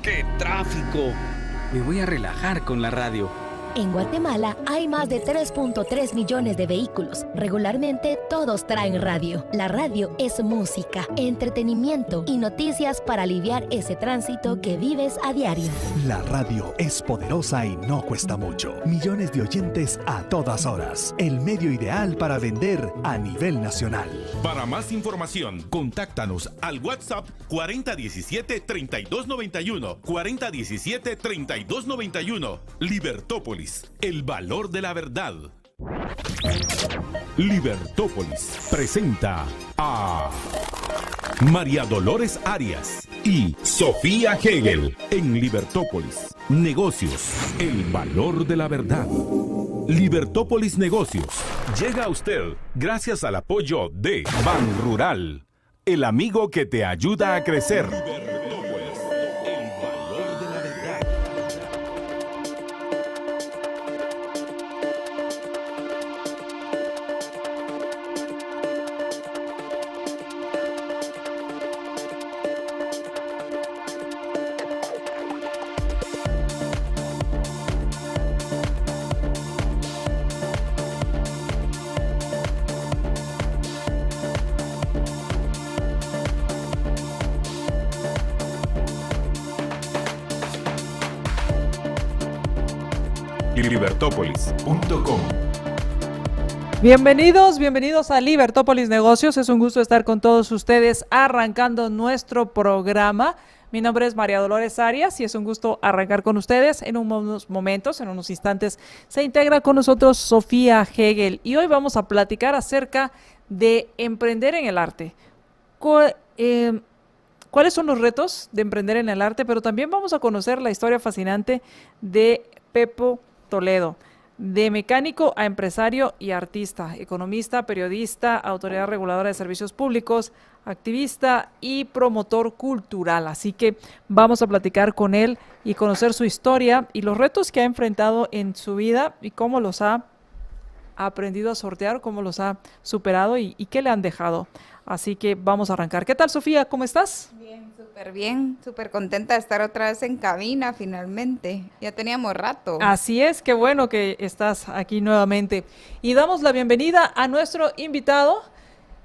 ¡Qué tráfico! Me voy a relajar con la radio. En Guatemala hay más de 3.3 millones de vehículos. Regularmente todos traen radio. La radio es música, entretenimiento y noticias para aliviar ese tránsito que vives a diario. La radio es poderosa y no cuesta mucho. Millones de oyentes a todas horas. El medio ideal para vender a nivel nacional. Para más información, contáctanos al WhatsApp 4017-3291. 4017-3291. Libertópolis. El valor de la verdad. Libertópolis presenta a María Dolores Arias y Sofía Hegel en Libertópolis. Negocios, el valor de la verdad. Libertópolis Negocios llega a usted gracias al apoyo de Ban Rural, el amigo que te ayuda a crecer. Libertópolis, el valor de la verdad. Libertópolis.com. Bienvenidos a Libertópolis Negocios. Es un gusto estar con todos ustedes arrancando nuestro programa. Mi nombre es María Dolores Arias y es un gusto arrancar con ustedes. En unos momentos, en unos instantes, se integra con nosotros Sofía Hegel y hoy vamos a platicar acerca de emprender en el arte. ¿Cuáles son los retos de emprender en el arte? Pero también vamos a conocer la historia fascinante de Pepo Toledo, de mecánico a empresario y artista, economista, periodista, autoridad reguladora de servicios públicos, activista y promotor cultural. Así que vamos a platicar con él y conocer su historia y los retos que ha enfrentado en su vida y cómo los ha aprendido a sortear, cómo los ha superado y qué le han dejado. Así que vamos a arrancar. ¿Qué tal, Sofía? ¿Cómo estás? Bien, súper contenta de estar otra vez en cabina finalmente. Ya teníamos rato. Así es, qué bueno que estás aquí nuevamente. Y damos la bienvenida a nuestro invitado.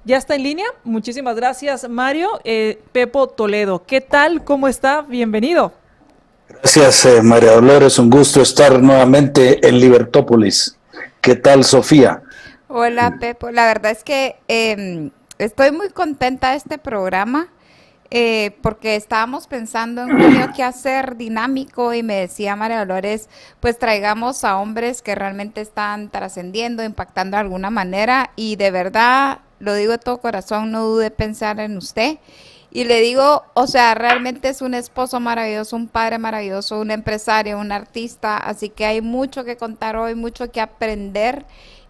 Ya está en línea. Muchísimas gracias, Mario. Pepo Toledo. ¿Qué tal? ¿Cómo está? Bienvenido. Gracias, María Dolores. Un gusto estar nuevamente en Libertópolis. ¿Qué tal, Sofía? Hola, Pepo. La verdad es que estoy muy contenta de este programa. Porque estábamos pensando en junio qué hacer dinámico y me decía María Dolores, pues traigamos a hombres que realmente están trascendiendo, impactando de alguna manera y de verdad, lo digo de todo corazón, no dude pensar en usted y le digo, o sea, realmente es un esposo maravilloso, un padre maravilloso, un empresario, un artista, así que hay mucho que contar hoy, mucho que aprender.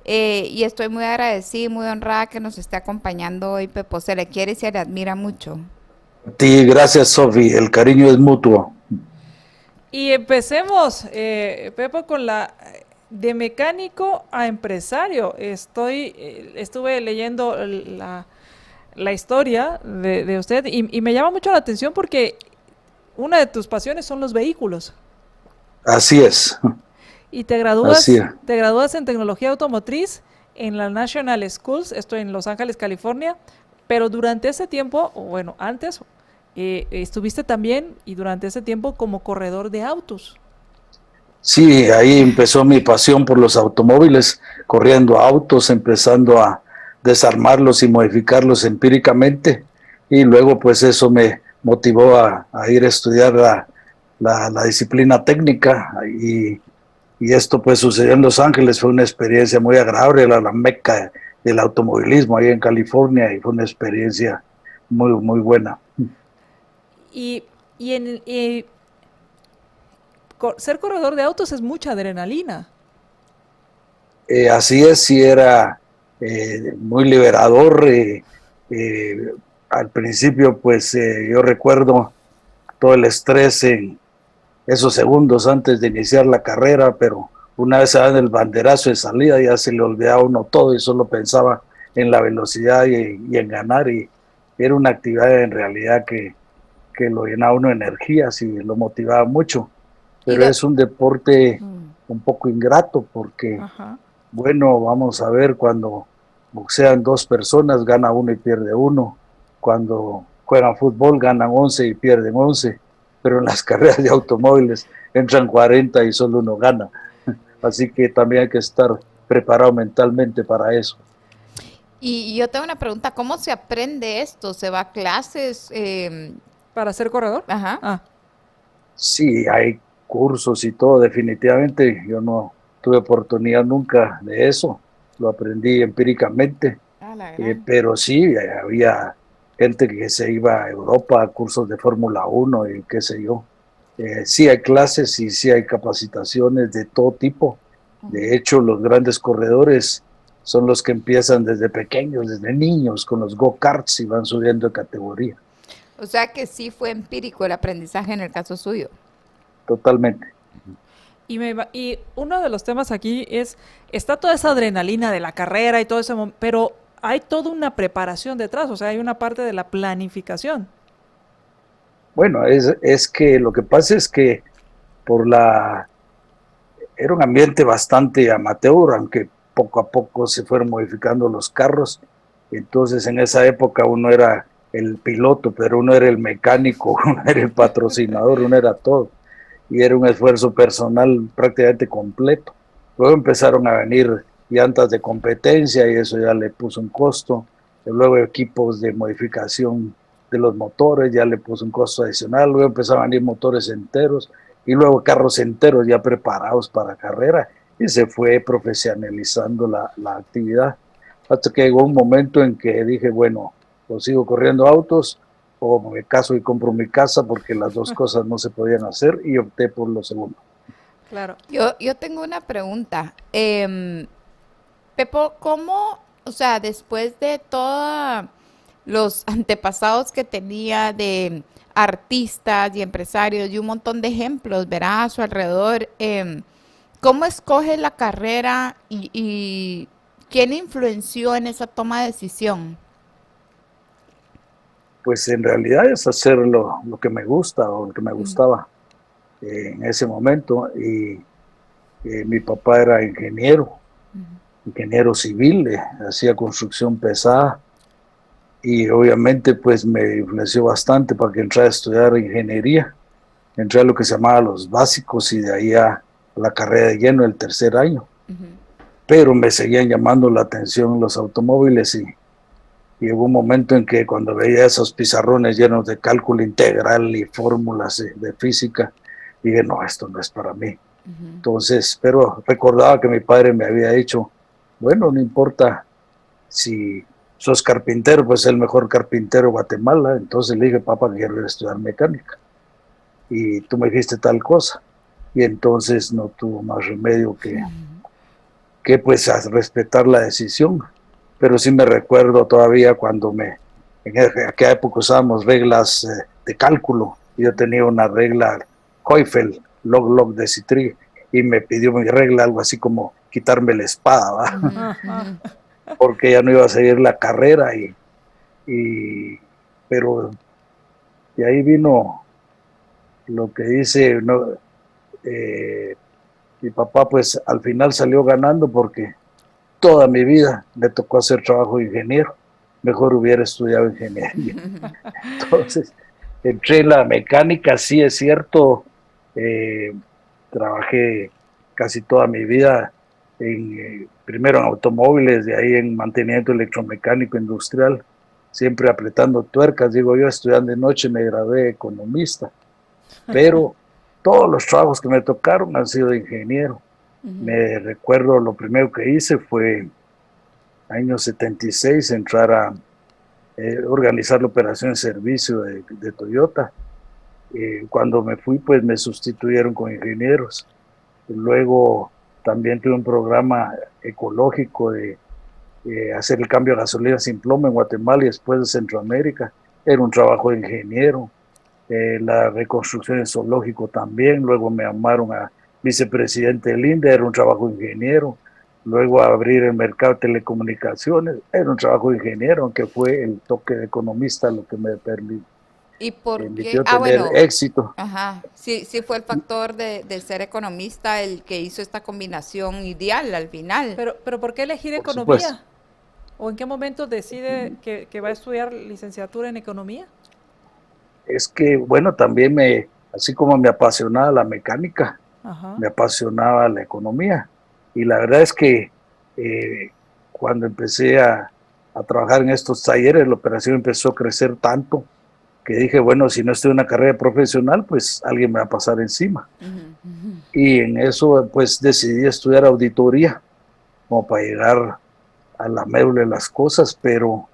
Y estoy muy agradecida y muy honrada que nos esté acompañando hoy, Pepo, se le quiere y se le admira mucho. Sí, gracias, Sofi. El cariño es mutuo. Y empecemos, Pepo, con de mecánico a empresario. Estuve leyendo la historia de usted y me llama mucho la atención porque una de tus pasiones son los vehículos. Así es. Y te gradúas en tecnología automotriz en la National Schools, esto en Los Ángeles, California. Pero durante ese tiempo, o bueno, antes, estuviste también y durante ese tiempo como corredor de autos. Sí, ahí empezó mi pasión por los automóviles, corriendo autos, empezando a desarmarlos y modificarlos empíricamente. Y luego pues eso me motivó a ir a estudiar la disciplina técnica y esto pues sucedió en Los Ángeles, fue una experiencia muy agradable, era la meca del automovilismo ahí en California y fue una experiencia muy, muy buena. Ser corredor de autos es mucha adrenalina. Así es, sí era muy liberador. Al principio, pues yo recuerdo todo el estrés en esos segundos antes de iniciar la carrera, pero una vez se da el banderazo de salida ya se le olvidaba a uno todo y solo pensaba en la velocidad y en ganar, y era una actividad en realidad que que lo llenaba uno de energías y lo motivaba mucho. Pero Y es un deporte un poco ingrato porque, Ajá. bueno, vamos a ver, cuando boxean dos personas, gana uno y pierde uno. Cuando juegan fútbol, ganan 11 y pierden 11. Pero en las carreras de automóviles entran 40 y solo uno gana. Así que también hay que estar preparado mentalmente para eso. Y yo tengo una pregunta, ¿cómo se aprende esto? ¿Se va a clases? ¿Para ser corredor? Ajá. Ah, Sí, hay cursos y todo, definitivamente. Yo no tuve oportunidad nunca de eso. Lo aprendí empíricamente. Ah, la gran. Pero sí, había gente que se iba a Europa a cursos de Fórmula 1 y qué sé yo. Sí hay clases y sí hay capacitaciones de todo tipo. De hecho, los grandes corredores son los que empiezan desde pequeños, desde niños, con los go-karts y van subiendo de categoría. O sea que sí fue empírico el aprendizaje en el caso suyo. Totalmente. y uno de los temas aquí es, está toda esa adrenalina de la carrera y todo eso, pero hay toda una preparación detrás, o sea, hay una parte de la planificación. Bueno, es que lo que pasa es que era un ambiente bastante amateur, aunque poco a poco se fueron modificando los carros. Entonces en esa época uno era el piloto, pero uno era el mecánico, uno era el patrocinador, uno era todo. Y era un esfuerzo personal prácticamente completo. Luego empezaron a venir llantas de competencia y eso ya le puso un costo. Luego equipos de modificación de los motores ya le puso un costo adicional. Luego empezaron a venir motores enteros y luego carros enteros ya preparados para carrera y se fue profesionalizando la actividad. Hasta que llegó un momento en que dije, bueno, o sigo corriendo autos o me caso y compro mi casa, porque las dos cosas no se podían hacer, y opté por lo segundo. Claro. Yo tengo una pregunta. Pepo, ¿cómo, o sea, después de todos los antepasados que tenía de artistas y empresarios y un montón de ejemplos, verá, a su alrededor, ¿cómo escoge la carrera y quién influenció en esa toma de decisión? Pues en realidad es hacer lo que me gusta o lo que me gustaba en ese momento. Y mi papá era ingeniero civil, hacía construcción pesada y obviamente pues me influenció bastante para que entrara a estudiar ingeniería. Entré a lo que se llamaba los básicos y de ahí a la carrera de lleno el tercer año. Pero me seguían llamando la atención los automóviles y llegó un momento en que cuando veía esos pizarrones llenos de cálculo integral y fórmulas de física, dije, no, esto no es para mí. Entonces, pero recordaba que mi padre me había dicho, bueno, no importa si sos carpintero, pues el mejor carpintero de Guatemala. Entonces le dije, papá, quiero ir a estudiar mecánica. Y tú me dijiste tal cosa. Y entonces no tuvo más remedio que pues a respetar la decisión. Pero sí me recuerdo todavía cuando en aquella época usábamos reglas de cálculo. Yo tenía una regla Heufel, log de Citri, y me pidió mi regla algo así como quitarme la espada, ¿va? Porque ya no iba a seguir la carrera pero de ahí vino lo que dice, ¿no? Mi papá pues al final salió ganando porque toda mi vida me tocó hacer trabajo de ingeniero. Mejor hubiera estudiado ingeniería. Entonces, entré en la mecánica, sí es cierto. Trabajé casi toda mi vida primero en automóviles, de ahí en mantenimiento electromecánico industrial, siempre apretando tuercas. Digo, yo estudiando de noche me gradué de economista, pero todos los trabajos que me tocaron han sido de ingeniero. Me recuerdo, lo primero que hice fue año 76 entrar a organizar la operación de servicio de Toyota. Cuando me fui, pues me sustituyeron con ingenieros. Luego también tuve un programa ecológico de hacer el cambio de gasolina sin plomo en Guatemala y después de Centroamérica. Era un trabajo de ingeniero. La reconstrucción del zoológico también. Luego me llamaron a vicepresidente del INDE, era un trabajo de ingeniero. Luego a abrir el mercado de telecomunicaciones, era un trabajo de ingeniero, aunque fue el toque de economista lo que me ¿Y por qué? permitió tener éxito. Ajá, sí, sí fue el factor de ser economista el que hizo esta combinación ideal al final. Pero ¿por qué elegir Por economía? supuesto. ¿O en qué momento decide que va a estudiar licenciatura en economía? Es que, bueno, también así como me apasionaba la mecánica, Ajá. me apasionaba la economía. Y la verdad es que cuando empecé a trabajar en estos talleres, la operación empezó a crecer tanto que dije, bueno, si no estoy en una carrera profesional, pues alguien me va a pasar encima. Y en eso, pues decidí estudiar auditoría, como para llegar a la médula de las cosas, pero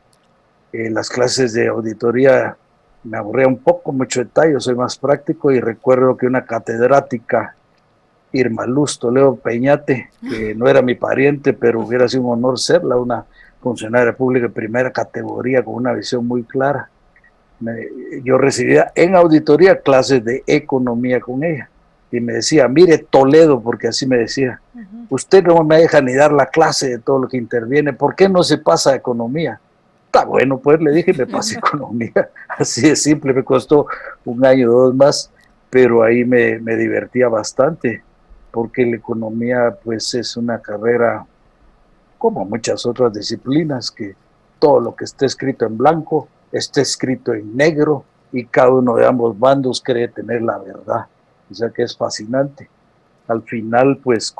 las clases de auditoría me aburría un poco, mucho detalle, soy más práctico, y recuerdo que una catedrática, Irma Luz Toledo Peñate, que no era mi pariente, pero hubiera sido un honor serla, una funcionaria pública de primera categoría con una visión muy clara. Yo recibía en auditoría clases de economía con ella, y me decía, mire Toledo, porque así me decía, usted no me deja ni dar la clase de todo lo que interviene, ¿por qué no se pasa a economía? Está bueno, pues le dije, me pasé economía, así de simple, me costó 1 año o 2 más, pero ahí me divertía bastante, porque la economía pues es una carrera como muchas otras disciplinas, que todo lo que esté escrito en blanco está escrito en negro, y cada uno de ambos bandos cree tener la verdad, o sea que es fascinante. Al final, pues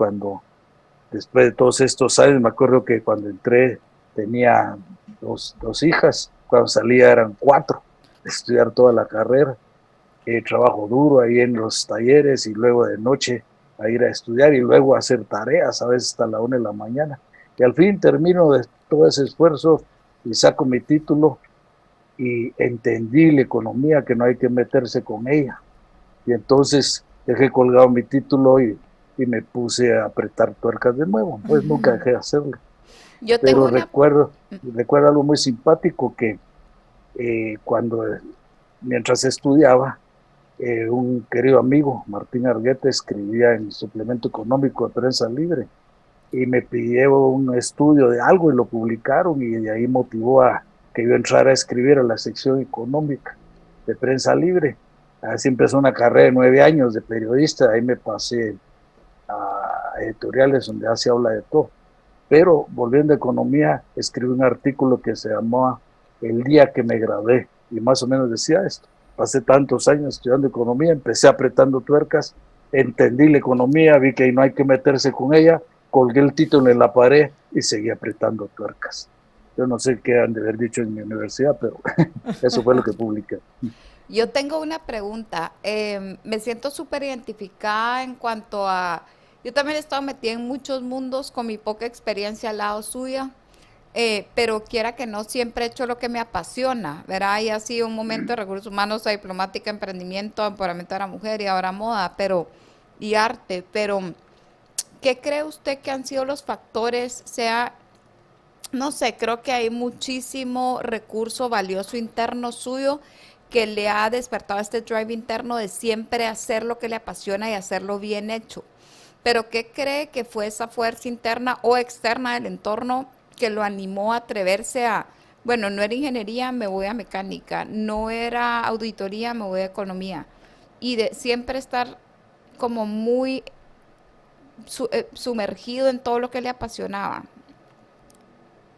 después de todos estos años, me acuerdo que cuando entré tenía dos hijas, cuando salía eran 4, estudiar toda la carrera, trabajo duro ahí en los talleres, y luego de noche a ir a estudiar, y luego a hacer tareas, a veces hasta la 1 de la mañana, y al fin termino de todo ese esfuerzo y saco mi título, y entendí la economía, que no hay que meterse con ella, y entonces dejé colgado mi título y me puse a apretar tuercas de nuevo, pues nunca dejé de hacerlo. Pero recuerdo algo muy simpático, que mientras estudiaba, un querido amigo, Martín Argueta, escribía en el suplemento económico de Prensa Libre, y me pidió un estudio de algo y lo publicaron, y de ahí motivó a que yo entrara a escribir a la sección económica de Prensa Libre. Así empezó una carrera de 9 años de periodista, ahí me pasé a editoriales donde se habla de todo. Pero volviendo a economía, escribí un artículo que se llamaba El día que me gradué, y más o menos decía esto: pasé tantos años estudiando economía, empecé apretando tuercas, entendí la economía, vi que no hay que meterse con ella, colgué el título en la pared y seguí apretando tuercas. Yo no sé qué han de haber dicho en mi universidad, pero eso fue lo que publiqué. Yo tengo una pregunta. Me siento súper identificada en cuanto a... Yo también he estado metida en muchos mundos con mi poca experiencia al lado suya, pero quiera que no, siempre he hecho lo que me apasiona, ¿verdad? Y ha sido un momento de recursos humanos, a diplomática, emprendimiento, empoderamiento de la mujer y ahora moda, y arte. Pero, ¿qué cree usted que han sido los factores? No sé, creo que hay muchísimo recurso valioso interno suyo que le ha despertado este drive interno de siempre hacer lo que le apasiona y hacerlo bien hecho. Pero ¿qué cree que fue esa fuerza interna o externa del entorno que lo animó a atreverse a, bueno, no era ingeniería, me voy a mecánica, no era auditoría, me voy a economía, y de siempre estar como muy sumergido en todo lo que le apasionaba?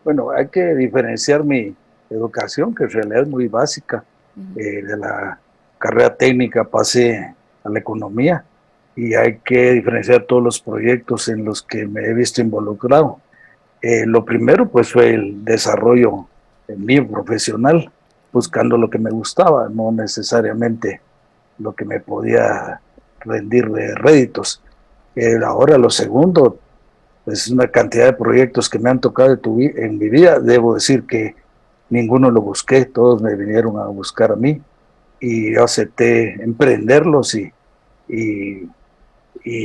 Bueno, hay que diferenciar mi educación, que en realidad es muy básica. De la carrera técnica pasé a la economía, y hay que diferenciar todos los proyectos en los que me he visto involucrado. Lo primero pues fue el desarrollo mío profesional, buscando lo que me gustaba, no necesariamente lo que me podía rendir de réditos. Ahora lo segundo, pues una cantidad de proyectos que me han tocado en mi vida. Debo decir que ninguno lo busqué, todos me vinieron a buscar a mí, y yo acepté emprenderlos, y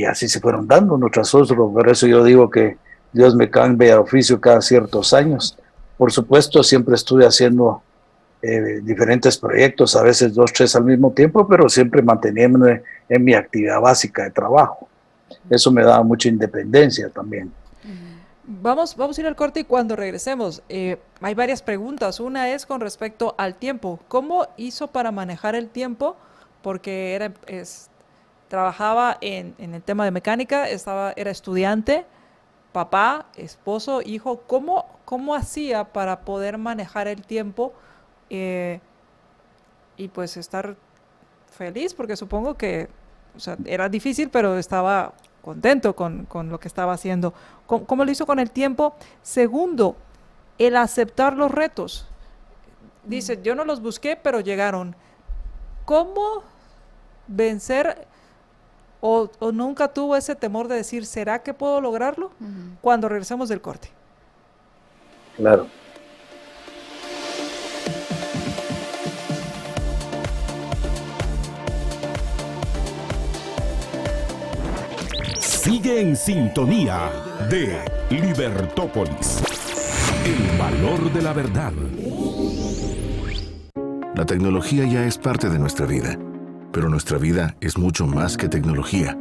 así se fueron dando uno tras otro. Por eso yo digo que Dios me cambia de oficio cada ciertos años. Por supuesto, siempre estuve haciendo diferentes proyectos, a veces 2, 3 al mismo tiempo, pero siempre manteniéndome en mi actividad básica de trabajo. Eso me daba mucha independencia también. Vamos a ir al corte y cuando regresemos, hay varias preguntas. Una es con respecto al tiempo. ¿Cómo hizo para manejar el tiempo? Porque trabajaba en el tema de mecánica, era estudiante, papá, esposo, hijo. ¿Cómo hacía para poder manejar el tiempo y pues estar feliz? Porque supongo que era difícil, pero estaba contento con lo que estaba haciendo. ¿Cómo lo hizo con el tiempo? Segundo, el aceptar los retos. Dice, yo no los busqué, pero llegaron. ¿Cómo vencer o nunca tuvo ese temor de decir, ¿será que puedo lograrlo? Cuando regresemos del corte. Claro. Sigue en sintonía de Libertópolis. El valor de la verdad. La tecnología ya es parte de nuestra vida, pero nuestra vida es mucho más que tecnología.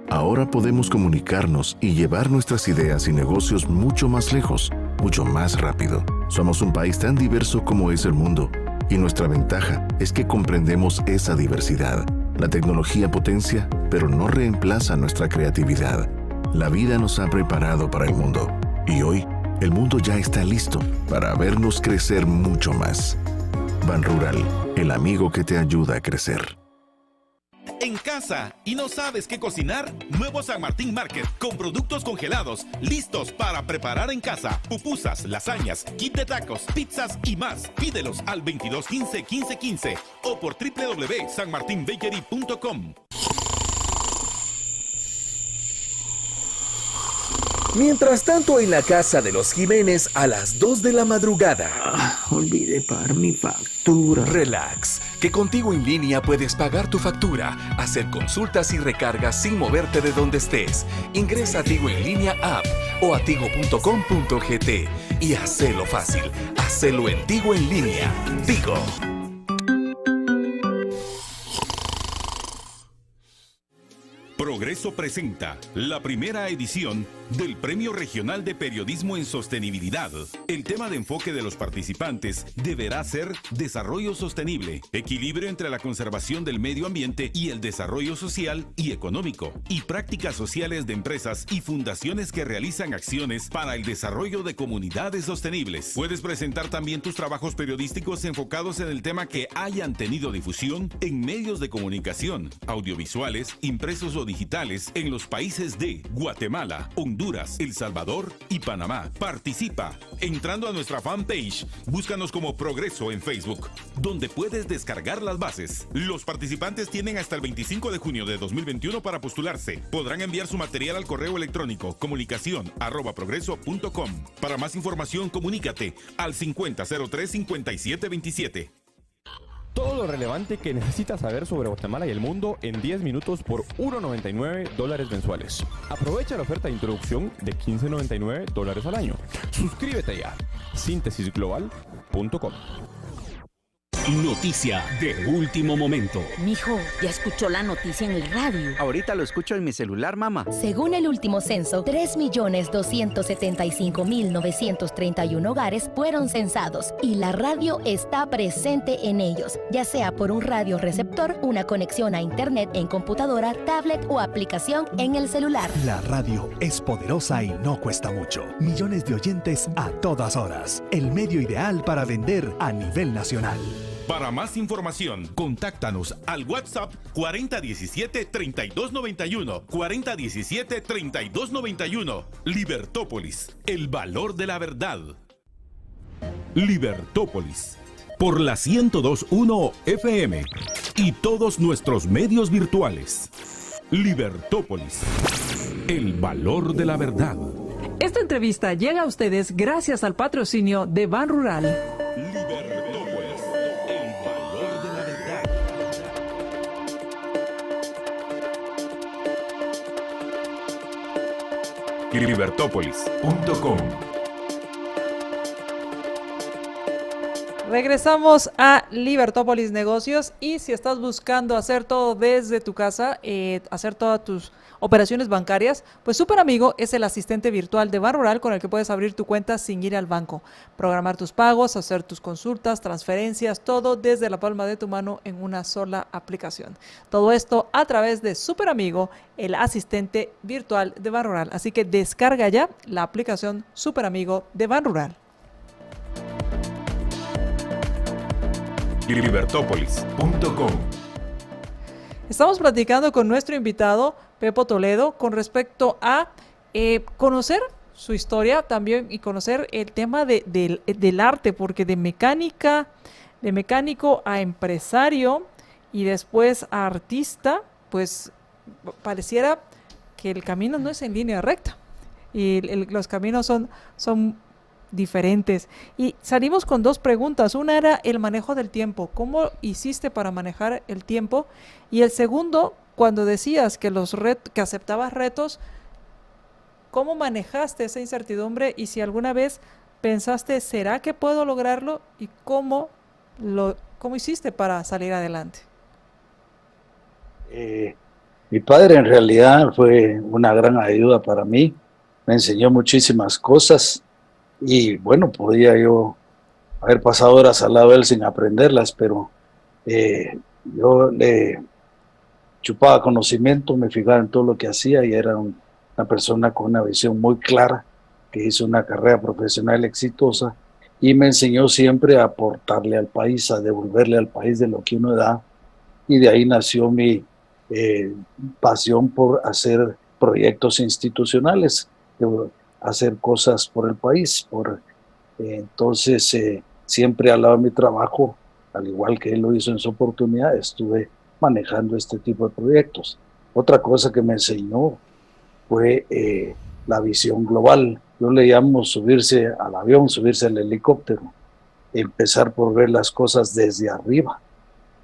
Ahora podemos comunicarnos y llevar nuestras ideas y negocios mucho más lejos, mucho más rápido. Somos un país tan diverso como es el mundo, y nuestra ventaja es que comprendemos esa diversidad. La tecnología potencia, pero no reemplaza nuestra creatividad. La vida nos ha preparado para el mundo, y hoy el mundo ya está listo para vernos crecer mucho más. Banrural, el amigo que te ayuda a crecer. En casa y no sabes qué cocinar, nuevo San Martín Market con productos congelados listos para preparar en casa. Pupusas, lasañas, kit de tacos, pizzas y más. Pídelos al 2215-1515 o por www.sanmartinbakery.com. Mientras tanto, en la casa de los Jiménez a las 2 de la madrugada. Olvidé pagar mi factura. Relax, que contigo en línea puedes pagar tu factura, hacer consultas y recargas sin moverte de donde estés. Ingresa a Tigo en línea app o a tigo.com.gt y hacelo fácil. Hacelo en Tigo en línea. Tigo. Progreso presenta la primera edición del Premio Regional de Periodismo en Sostenibilidad. El tema de enfoque de los participantes deberá ser desarrollo sostenible, equilibrio entre la conservación del medio ambiente y el desarrollo social y económico, y prácticas sociales de empresas y fundaciones que realizan acciones para el desarrollo de comunidades sostenibles. Puedes presentar también tus trabajos periodísticos enfocados en el tema que hayan tenido difusión en medios de comunicación, audiovisuales, impresos o digitales en los países de Guatemala, Honduras, El Salvador y Panamá. Participa entrando a nuestra fanpage. Búscanos como Progreso en Facebook, donde puedes descargar las bases. Los participantes tienen hasta el 25 de junio de 2021 para postularse. Podrán enviar su material al correo electrónico comunicacion@progreso.com. Para más información, comunícate al 5003-5727. Todo lo relevante que necesitas saber sobre Guatemala y el mundo en 10 minutos por $1.99 mensuales. Aprovecha la oferta de introducción de $15.99 al año. Suscríbete ya. Síntesisglobal.com. Noticia de último momento. Mijo, ¿ya escuchó la noticia en el radio? Ahorita lo escucho en mi celular, mamá. Según el último censo, 3.275.931 hogares fueron censados y la radio está presente en ellos, ya sea por un radioreceptor, una conexión a internet en computadora, tablet o aplicación en el celular. La radio es poderosa y no cuesta mucho. Millones de oyentes a todas horas. El medio ideal para vender a nivel nacional. Para más información, contáctanos al WhatsApp 4017-3291. 4017-3291. Libertópolis, el valor de la verdad. Libertópolis, por la 102.1 FM y todos nuestros medios virtuales. Libertópolis, el valor de la verdad. Esta entrevista llega a ustedes gracias al patrocinio de Banrural. Libertópolis.com. Regresamos a Libertópolis Negocios y si estás buscando hacer todo desde tu casa, hacer todas tus operaciones bancarias, pues Super Amigo es el asistente virtual de Banrural con el que puedes abrir tu cuenta sin ir al banco, programar tus pagos, hacer tus consultas, transferencias, todo desde la palma de tu mano en una sola aplicación. Todo esto a través de Super Amigo, el asistente virtual de Banrural. Así que descarga ya la aplicación Super Amigo de Banrural. Libertópolis.com. Estamos platicando con nuestro invitado, Pepo Toledo, con respecto a conocer su historia también y conocer el tema del arte, porque de mecánico a empresario y después a artista, pues pareciera que el camino no es en línea recta y los caminos son diferentes. Y salimos con dos preguntas. Una era el manejo del tiempo. ¿Cómo hiciste para manejar el tiempo? Y el segundo, cuando decías que que aceptabas retos, ¿cómo manejaste esa incertidumbre? Y si alguna vez pensaste, ¿será que puedo lograrlo? ¿Y cómo hiciste para salir adelante? Mi padre en realidad fue una gran ayuda para mí. Me enseñó muchísimas cosas. Y bueno, podía yo haber pasado horas al lado de él sin aprenderlas, pero yo le chupaba conocimiento, me fijaba en todo lo que hacía y era una persona con una visión muy clara, que hizo una carrera profesional exitosa y me enseñó siempre a aportarle al país, a devolverle al país de lo que uno da, y de ahí nació mi pasión por hacer proyectos institucionales, hacer cosas por el país. Entonces, siempre al lado de mi trabajo, al igual que él lo hizo en su oportunidad, estuve manejando este tipo de proyectos. Otra cosa que me enseñó fue la visión global. Yo le llamo subirse al avión, subirse al helicóptero, empezar por ver las cosas desde arriba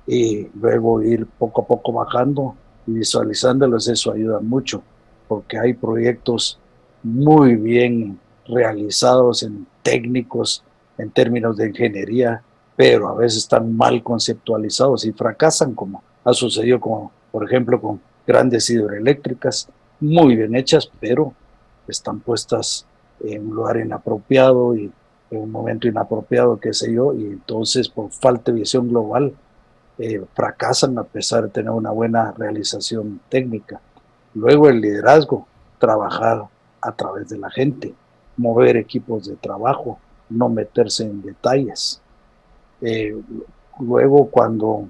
y luego ir poco a poco bajando y visualizándolos. Eso ayuda mucho, porque hay proyectos muy bien realizados en técnicos, en términos de ingeniería, pero a veces están mal conceptualizados y fracasan, como ha sucedido por ejemplo, con grandes hidroeléctricas, muy bien hechas, pero están puestas en un lugar inapropiado y en un momento inapropiado, qué sé yo, y entonces por falta de visión global fracasan a pesar de tener una buena realización técnica. Luego el liderazgo, trabajar a través de la gente, mover equipos de trabajo, no meterse en detalles. Luego, cuando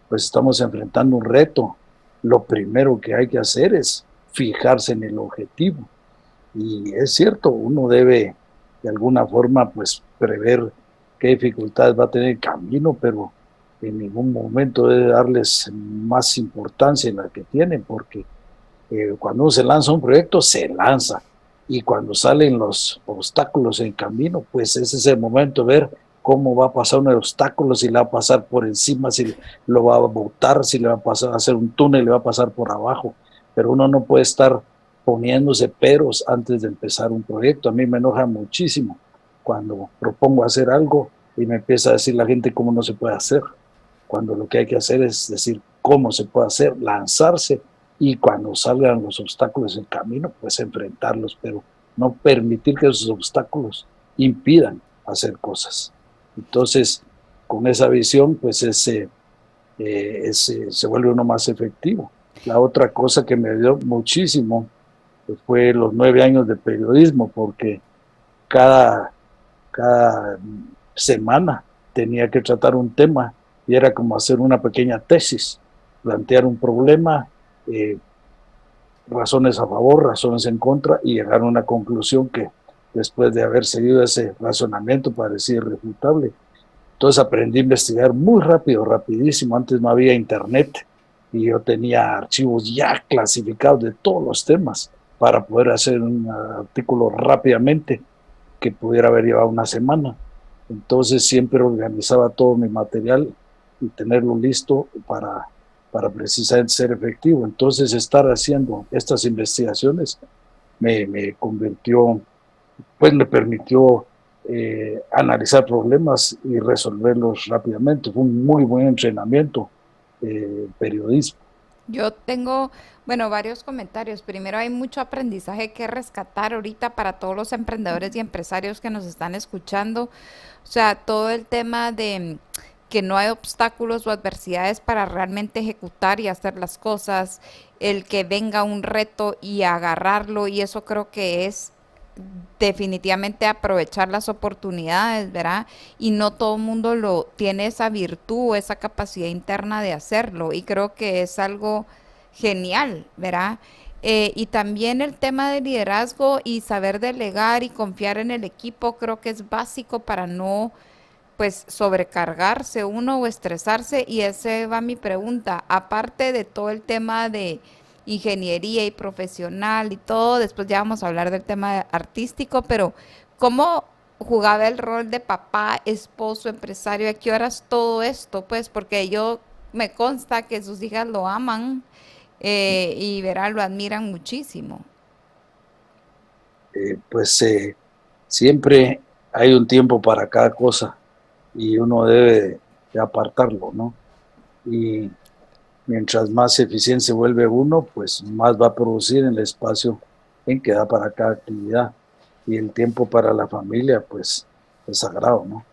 pues estamos enfrentando un reto, lo primero que hay que hacer es fijarse en el objetivo. Y es cierto, uno debe de alguna forma pues prever qué dificultades va a tener el camino, pero en ningún momento debe darles más importancia en la que tienen, porque cuando uno se lanza un proyecto, se lanza, y cuando salen los obstáculos en camino, pues ese es el momento de ver cómo va a pasar un obstáculo, si le va a pasar por encima, si lo va a botar, si le va a pasar a hacer un túnel, le va a pasar por abajo. Pero uno no puede estar poniéndose peros antes de empezar un proyecto. A mí me enoja muchísimo cuando propongo hacer algo y me empieza a decir la gente cómo no se puede hacer, cuando lo que hay que hacer es decir cómo se puede hacer, lanzarse, y cuando salgan los obstáculos en camino, pues enfrentarlos, pero no permitir que esos obstáculos impidan hacer cosas. Entonces, con esa visión, pues se vuelve uno más efectivo. La otra cosa que me ayudó muchísimo pues, fue los 9 años de periodismo, porque cada semana tenía que tratar un tema y era como hacer una pequeña tesis, plantear un problema, razones a favor, razones en contra, y llegar a una conclusión que después de haber seguido ese razonamiento parecía irrefutable. Entonces aprendí a investigar muy rápido, rapidísimo. Antes no había internet y yo tenía archivos ya clasificados de todos los temas para poder hacer un artículo rápidamente que pudiera haber llevado una semana. Entonces siempre organizaba todo mi material y tenerlo listo para precisamente ser efectivo. Entonces estar haciendo estas investigaciones me convirtió, pues me permitió analizar problemas y resolverlos rápidamente. Fue un muy buen entrenamiento periodismo. Yo tengo, bueno, varios comentarios. Primero, hay mucho aprendizaje que rescatar ahorita para todos los emprendedores y empresarios que nos están escuchando. O sea, todo el tema de que no hay obstáculos o adversidades para realmente ejecutar y hacer las cosas, el que venga un reto y agarrarlo, y eso creo que es definitivamente aprovechar las oportunidades, ¿verdad? Y no todo el mundo lo tiene esa virtud o esa capacidad interna de hacerlo, y creo que es algo genial, ¿verdad? Y también el tema de liderazgo y saber delegar y confiar en el equipo, creo que es básico para no, pues, sobrecargarse uno o estresarse. Y ese va mi pregunta, aparte de todo el tema de ingeniería y profesional y todo, después ya vamos a hablar del tema artístico, pero ¿cómo jugaba el rol de papá, esposo, empresario? ¿A qué horas todo esto? Pues porque yo me consta que sus hijas lo aman y verán, lo admiran muchísimo. Siempre hay un tiempo para cada cosa y uno debe de apartarlo, ¿no? Y mientras más eficiente se vuelve uno, pues más va a producir en el espacio en que da para cada actividad. Y el tiempo para la familia, pues, es sagrado, ¿no?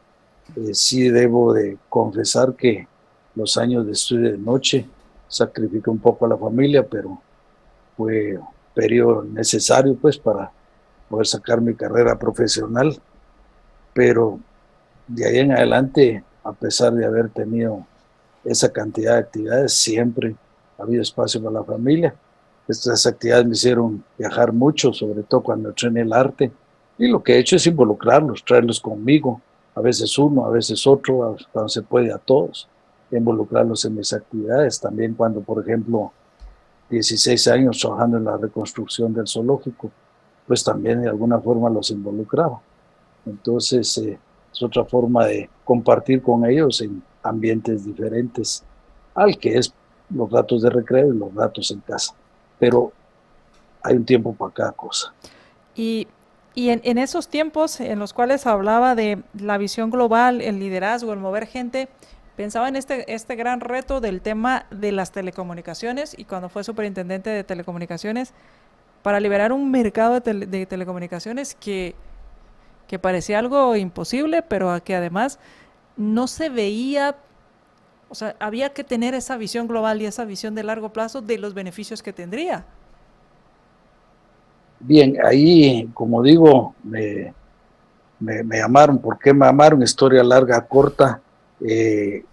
Sí debo de confesar que los años de estudio de noche sacrifiqué un poco a la familia, pero fue un periodo necesario, pues, para poder sacar mi carrera profesional. Pero de ahí en adelante, a pesar de haber tenido esa cantidad de actividades, siempre ha habido espacio para la familia. Estas actividades me hicieron viajar mucho, sobre todo cuando entrené el arte, y lo que he hecho es involucrarlos, traerlos conmigo, a veces uno, a veces otro, cuando se puede a todos, involucrarlos en mis actividades. También cuando, por ejemplo, 16 años trabajando en la reconstrucción del zoológico, pues también de alguna forma los involucraba. Entonces es otra forma de compartir con ellos en ambientes diferentes al que es los ratos de recreo y los ratos en casa, pero hay un tiempo para cada cosa. Y en esos tiempos en los cuales hablaba de la visión global, el liderazgo, el mover gente, pensaba en este gran reto del tema de las telecomunicaciones, y cuando fue superintendente de telecomunicaciones, para liberar un mercado de telecomunicaciones que parecía algo imposible, pero que además no se veía, o sea, había que tener esa visión global y esa visión de largo plazo de los beneficios que tendría. Bien, ahí, como digo, me llamaron. ¿Por qué me llamaron? Historia larga, corta. En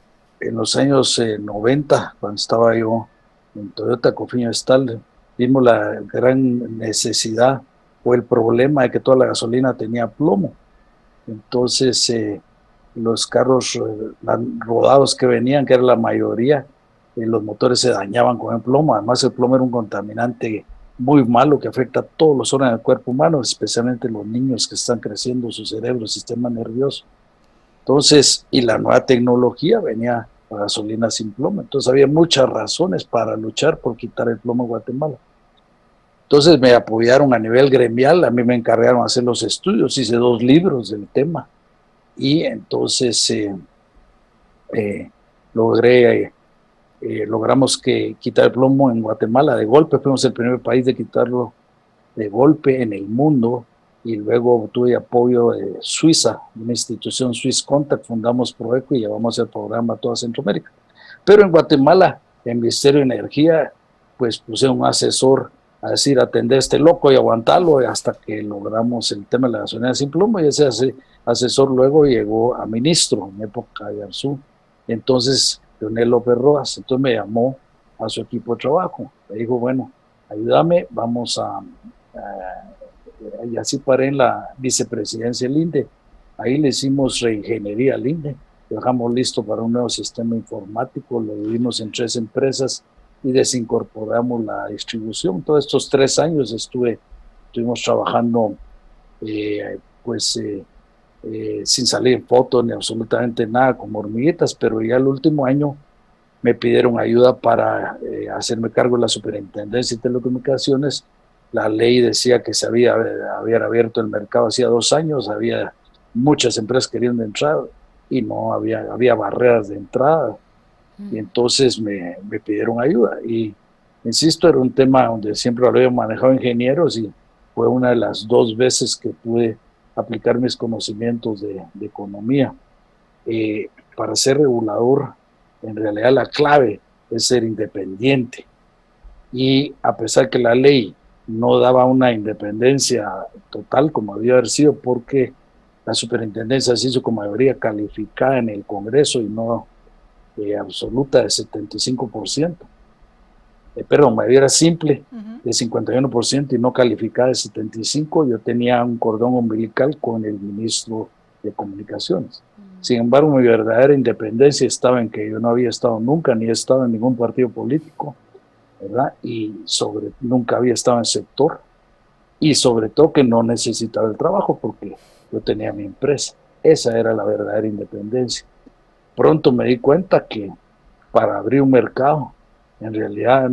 los años 90, cuando estaba yo en Toyota Cofiño Stal, vimos la gran necesidad o el problema de que toda la gasolina tenía plomo. Entonces, los carros rodados que venían, que era la mayoría, los motores se dañaban con el plomo. Además, el plomo era un contaminante muy malo que afecta a todos los órganos del cuerpo humano, especialmente los niños que están creciendo, su cerebro, el sistema nervioso. Entonces, y la nueva tecnología venía la gasolina sin plomo. Entonces, había muchas razones para luchar por quitar el plomo en Guatemala. Entonces, me apoyaron a nivel gremial, a mí me encargaron de hacer los estudios, hice 2 libros del tema. Y entonces logramos quitar el plomo en Guatemala de golpe. Fuimos el primer país de quitarlo de golpe en el mundo, y luego tuve apoyo de Suiza, una institución Swiss Contact, fundamos Proeco y llevamos el programa a toda Centroamérica. Pero en Guatemala, el Ministerio de Energía, pues puse un asesor a decir, atender a este loco y aguantarlo, hasta que logramos el tema de la gasolina sin plomo, y ese asesor luego llegó a ministro en época de Arzú. Entonces, Leonel López Rojas, entonces me llamó a su equipo de trabajo, me dijo, bueno, ayúdame, vamos y así paré en la vicepresidencia del INDE. Ahí le hicimos reingeniería al INDE, lo dejamos listo para un nuevo sistema informático, lo dividimos en 3 empresas y desincorporamos la distribución. Todos estos 3 años estuvimos trabajando sin salir en fotos ni absolutamente nada, como hormiguitas, pero ya el último año me pidieron ayuda para hacerme cargo de la Superintendencia de Telecomunicaciones. La ley decía que se había abierto el mercado hacía 2 años, había muchas empresas queriendo entrar y no había barreras de entrada. Y entonces me pidieron ayuda. Y insisto, era un tema donde siempre lo había manejado ingenieros y fue una de las 2 veces que pude aplicar mis conocimientos de economía. Para ser regulador, en realidad la clave es ser independiente. Y a pesar que la ley no daba una independencia total como debía haber sido, porque la superintendencia se hizo con mayoría calificada en el Congreso y no absoluta de 75%. Perdón, mayoría simple de 51% y no calificada de 75%. Yo tenía un cordón umbilical con el ministro de Comunicaciones. Sin embargo, mi verdadera independencia estaba en que yo no había estado nunca, ni he estado en ningún partido político, ¿verdad? Y nunca había estado en sector, y sobre todo que no necesitaba el trabajo porque yo tenía mi empresa. Esa era la verdadera independencia. Pronto me di cuenta que para abrir un mercado, en realidad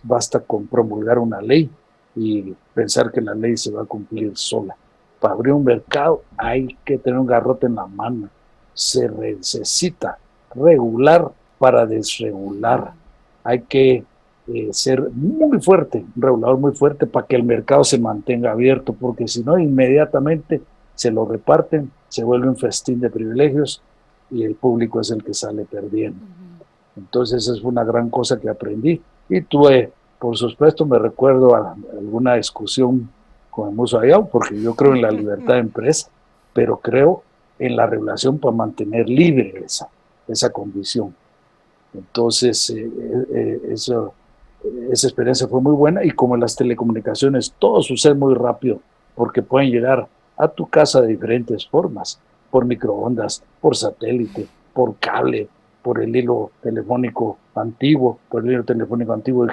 basta con promulgar una ley y pensar que la ley se va a cumplir sola. Para abrir un mercado hay que tener un garrote en la mano. Se necesita regular para desregular. Hay que ser muy fuerte, un regulador muy fuerte para que el mercado se mantenga abierto, porque si no, inmediatamente se lo reparten, se vuelve un festín de privilegios y el público es el que sale perdiendo. Entonces, esa fue una gran cosa que aprendí. Y tuve, por supuesto, me recuerdo a alguna discusión con el Muso Ayau, porque yo creo en la libertad de empresa, pero creo en la regulación para mantener libre esa condición. Entonces, esa experiencia fue muy buena, y como en las telecomunicaciones todo sucede muy rápido, porque pueden llegar a tu casa de diferentes formas, por microondas, por satélite, por cable, por el hilo telefónico antiguo,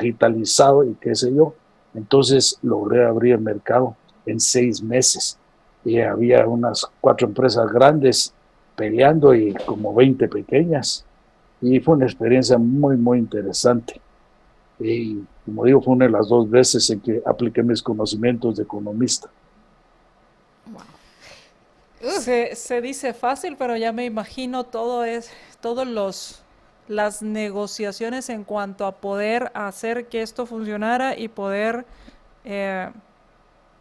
digitalizado y qué sé yo. Entonces logré abrir el mercado en 6 meses y había unas 4 empresas grandes peleando y como 20 pequeñas, y fue una experiencia muy, muy interesante. Y como digo, fue una de las 2 veces en que apliqué mis conocimientos de economista. Se dice fácil, pero ya me imagino las negociaciones en cuanto a poder hacer que esto funcionara y poder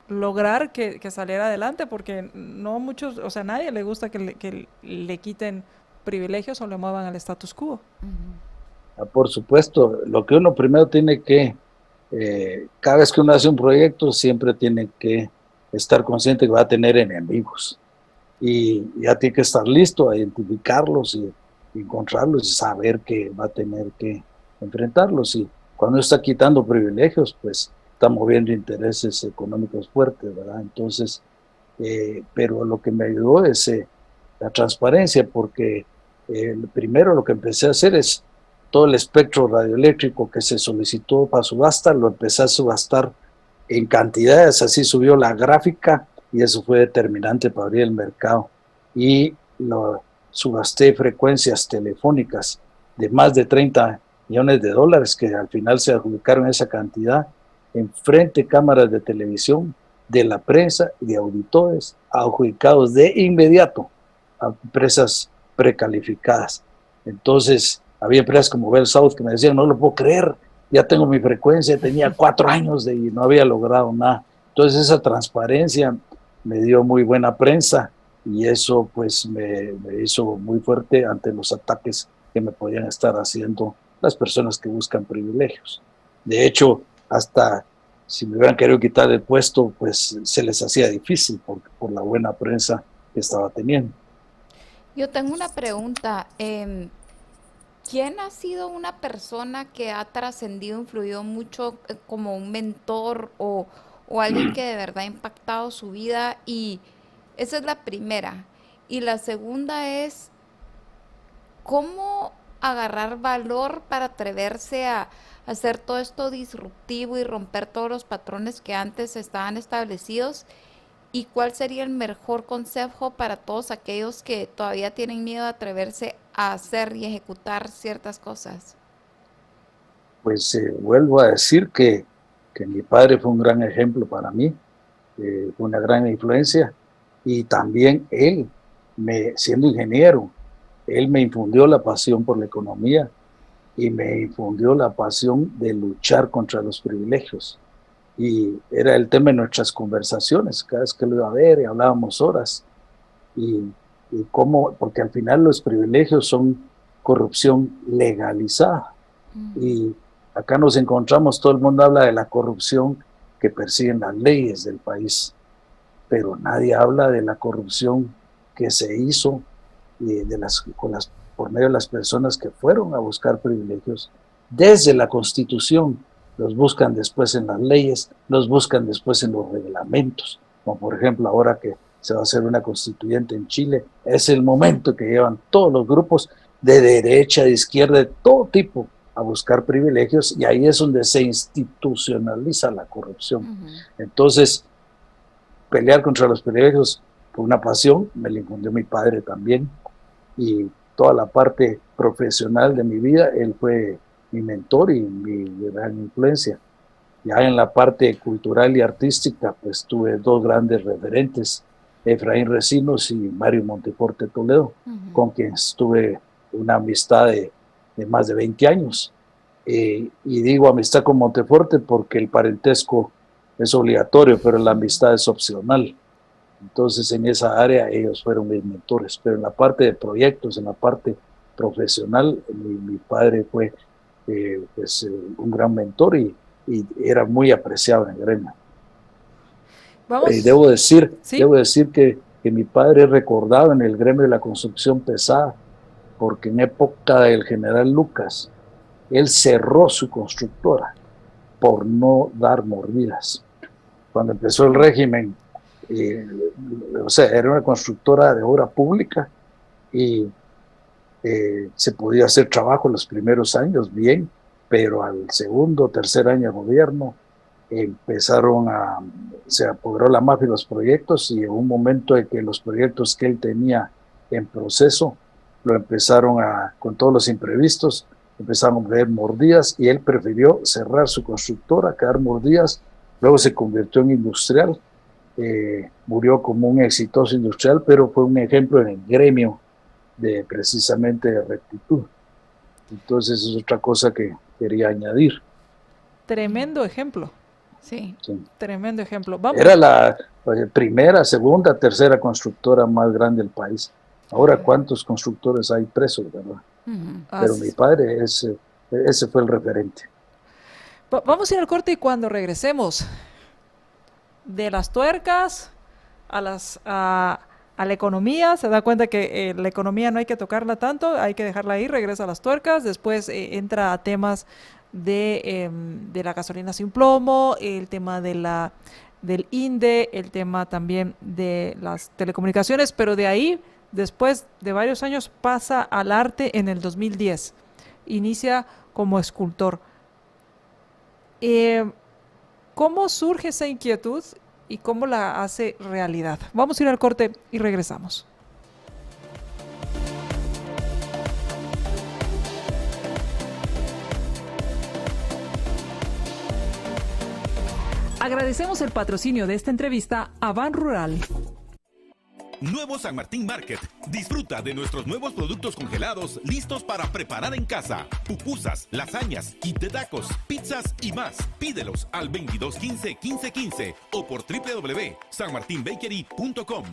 lograr que saliera adelante, porque no muchos, o sea, nadie le gusta que le quiten privilegios o le muevan al status quo. Por supuesto, lo que uno primero tiene que, cada vez que uno hace un proyecto, siempre tiene que estar consciente que va a tener enemigos. Y ya tiene que estar listo a identificarlos y encontrarlos y saber que va a tener que enfrentarlos. Y cuando está quitando privilegios, pues está moviendo intereses económicos fuertes, ¿verdad? Entonces, pero lo que me ayudó es la transparencia, porque primero lo que empecé a hacer es todo el espectro radioeléctrico que se solicitó para subasta, lo empecé a subastar en cantidades, así subió la gráfica, y eso fue determinante para abrir el mercado. Y subasté frecuencias telefónicas de más de 30 millones de dólares, que al final se adjudicaron esa cantidad, en frente cámaras de televisión, de la prensa y de auditores, adjudicados de inmediato a empresas precalificadas. Entonces, había empresas como Bell South que me decían, no lo puedo creer, ya tengo mi frecuencia, tenía 4 años y no había logrado nada. Entonces, esa transparencia me dio muy buena prensa, y eso pues me hizo muy fuerte ante los ataques que me podían estar haciendo las personas que buscan privilegios. De hecho, hasta si me hubieran querido quitar el puesto, pues se les hacía difícil por la buena prensa que estaba teniendo. Yo tengo una pregunta. ¿Quién ha sido una persona que ha trascendido, influido mucho como un mentor o alguien que de verdad ha impactado su vida? Y esa es la primera. Y la segunda es, ¿cómo agarrar valor para atreverse a hacer todo esto disruptivo y romper todos los patrones que antes estaban establecidos? ¿Y cuál sería el mejor consejo para todos aquellos que todavía tienen miedo de atreverse a hacer y ejecutar ciertas cosas? Pues vuelvo a decir que mi padre fue un gran ejemplo para mí, fue una gran influencia, Y también él, siendo ingeniero, él me infundió la pasión por la economía y me infundió la pasión de luchar contra los privilegios. Y era el tema de nuestras conversaciones, cada vez que lo iba a ver y hablábamos horas. Y cómo, porque al final los privilegios son corrupción legalizada. Y acá nos encontramos, todo el mundo habla de la corrupción que persiguen las leyes del país, pero nadie habla de la corrupción que se hizo por medio de las personas que fueron a buscar privilegios desde la Constitución. Los buscan después en las leyes, los buscan después en los reglamentos, como por ejemplo ahora que se va a hacer una constituyente en Chile, es el momento que llevan todos los grupos de derecha, de izquierda, de todo tipo, a buscar privilegios, y ahí es donde se institucionaliza la corrupción. Entonces, pelear contra los privilegios fue una pasión, me la infundió mi padre también, y toda la parte profesional de mi vida, él fue mi mentor y mi gran influencia. Ya en la parte cultural y artística, pues tuve dos grandes referentes, Efraín Recinos y Mario Monteforte Toledo, con quien tuve una amistad de más de 20 años. Y digo amistad con Monteforte porque el parentesco es obligatorio, pero la amistad es opcional. Entonces en esa área ellos fueron mis mentores, pero en la parte de proyectos, en la parte profesional, mi padre fue un gran mentor y era muy apreciado en el gremio. Debo decir que mi padre recordaba en el gremio de la construcción pesada, porque en época del general Lucas, él cerró su constructora por no dar mordidas. Cuando empezó el régimen, era una constructora de obra pública y se podía hacer trabajo en los primeros años bien, pero al segundo o tercer año de gobierno se apoderó la mafia de los proyectos, y en un momento en que los proyectos que él tenía en proceso lo empezaron con todos los imprevistos, empezaron a ver mordidas, y él prefirió cerrar su constructora que dar mordidas. Luego se convirtió en industrial, murió como un exitoso industrial, pero fue un ejemplo en el gremio precisamente de rectitud. Entonces es otra cosa que quería añadir. Tremendo ejemplo. Sí. Tremendo ejemplo. Vamos. Era la primera, segunda, tercera constructora más grande del país. Ahora, ¿cuántos constructores hay presos, verdad? Pero mi padre, ese fue el referente. Vamos a ir al corte, y cuando regresemos de las tuercas a la economía, se da cuenta que la economía no hay que tocarla tanto, hay que dejarla ahí, regresa a las tuercas, después entra a temas de la gasolina sin plomo, el tema del INDE, el tema también de las telecomunicaciones, pero de ahí, después de varios años, pasa al arte en el 2010. Inicia como escultor. ¿Cómo surge esa inquietud y cómo la hace realidad? Vamos a ir al corte y regresamos. Agradecemos el patrocinio de esta entrevista a Ban Rural. Nuevo San Martín Market. Disfruta de nuestros nuevos productos congelados listos para preparar en casa. Pupusas, lasañas, kit de tacos, pizzas y más. Pídelos al 2215-1515 o por www.sanmartinbakery.com.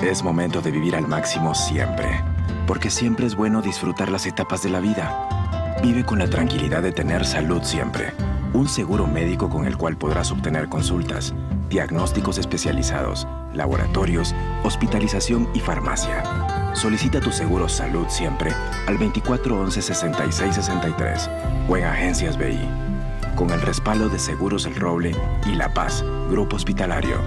Es momento de vivir al máximo siempre, porque siempre es bueno disfrutar las etapas de la vida. Vive con la tranquilidad de tener salud siempre. Un seguro médico con el cual podrás obtener consultas, diagnósticos especializados, laboratorios, hospitalización y farmacia. Solicita tu seguro Salud Siempre al 2411-6663 o en Agencias BI. Con el respaldo de Seguros El Roble y La Paz, Grupo Hospitalario.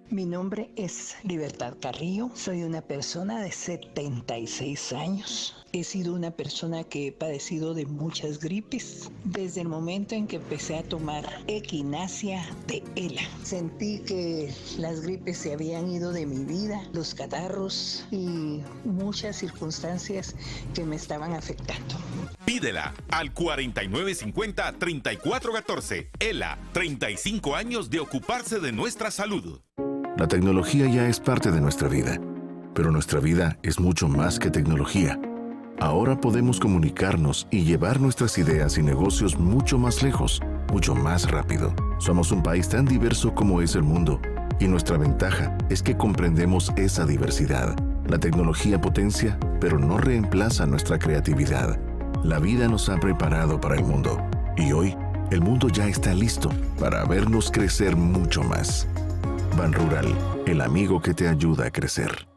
Mi nombre es Libertad Carrillo, soy una persona de 76 años. He sido una persona que he padecido de muchas gripes. Desde el momento en que empecé a tomar Equinacia de ELA, sentí que las gripes se habían ido de mi vida, los catarros y muchas circunstancias que me estaban afectando. Pídela al 4950-3414. ELA, 35 años de ocuparse de nuestra salud. La tecnología ya es parte de nuestra vida, pero nuestra vida es mucho más que tecnología. Ahora podemos comunicarnos y llevar nuestras ideas y negocios mucho más lejos, mucho más rápido. Somos un país tan diverso como es el mundo, y nuestra ventaja es que comprendemos esa diversidad. La tecnología potencia, pero no reemplaza nuestra creatividad. La vida nos ha preparado para el mundo, y hoy el mundo ya está listo para vernos crecer mucho más. Banrural, el amigo que te ayuda a crecer.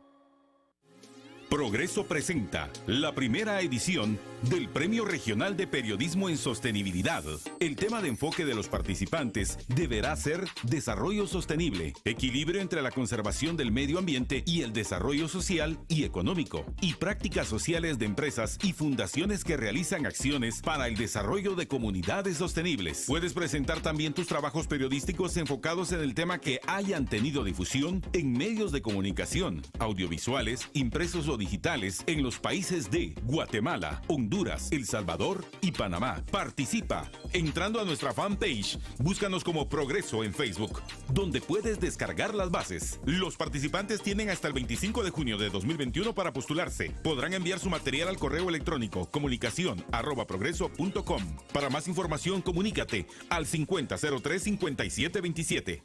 Progreso presenta la primera edición del Premio Regional de Periodismo en Sostenibilidad. El tema de enfoque de los participantes deberá ser desarrollo sostenible, equilibrio entre la conservación del medio ambiente y el desarrollo social y económico, y prácticas sociales de empresas y fundaciones que realizan acciones para el desarrollo de comunidades sostenibles. Puedes presentar también tus trabajos periodísticos enfocados en el tema que hayan tenido difusión en medios de comunicación, audiovisuales, impresos o digitales en los países de Guatemala, Honduras, El Salvador y Panamá. Participa entrando a nuestra fanpage. Búscanos como Progreso en Facebook, donde puedes descargar las bases. Los participantes tienen hasta el 25 de junio de 2021 para postularse. Podrán enviar su material al correo electrónico comunicacion@progreso.com. Para más información, comunícate al 5003-5727.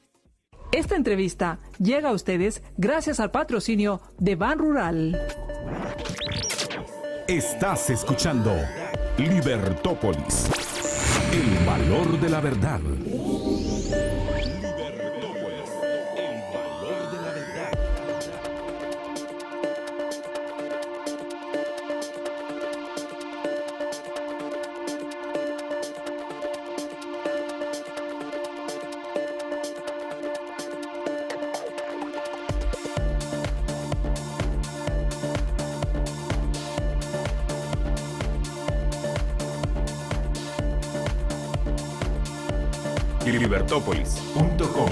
Esta entrevista llega a ustedes gracias al patrocinio de Banrural. Estás escuchando Libertópolis, el valor de la verdad. Libertópolis.com.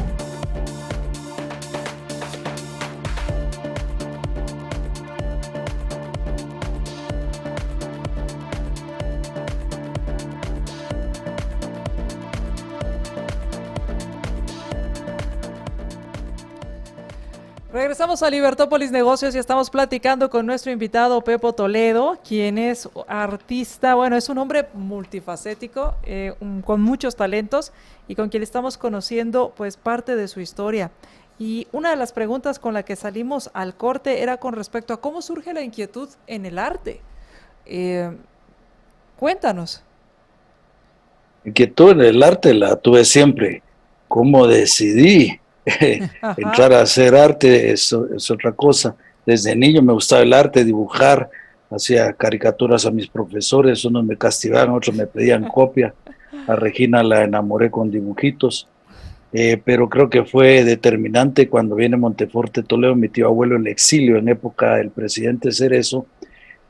Regresamos a Libertópolis Negocios y estamos platicando con nuestro invitado Pepo Toledo, quien es artista, bueno, es un hombre multifacético, con muchos talentos y con quien estamos conociendo pues parte de su historia. Y una de las preguntas con la que salimos al corte era con respecto a cómo surge la inquietud en el arte. Cuéntanos. Inquietud en el arte la tuve siempre. ¿Cómo decidí entrar a hacer arte? Es otra cosa. Desde niño me gustaba el arte, dibujar, hacía caricaturas a mis profesores, unos me castigaban, otros me pedían copia. A Regina la enamoré con dibujitos, pero creo que fue determinante cuando viene Monteforte Toledo, mi tío abuelo, en el exilio en época del presidente Cerezo,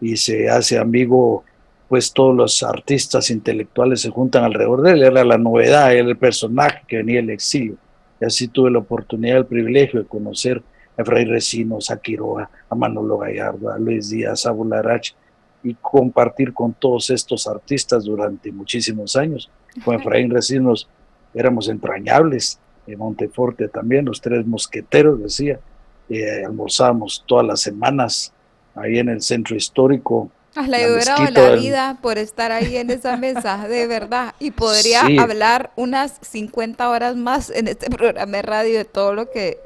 y se hace amigo, pues todos los artistas intelectuales se juntan alrededor de él, era la novedad, era el personaje que venía del exilio. Y así tuve la oportunidad, el privilegio de conocer a Efraín Recinos, a Quiroga, a Manolo Gallardo, a Luis Díaz, a Bularach, y compartir con todos estos artistas durante muchísimos años. Con Efraín Recinos éramos entrañables, en Monteforte también, los tres mosqueteros, decía, almorzábamos todas las semanas ahí en el centro histórico. Le hubiera dado la vida por estar ahí en esa mesa, de verdad. Y podría hablar unas 50 horas más en este programa de radio de todo lo que...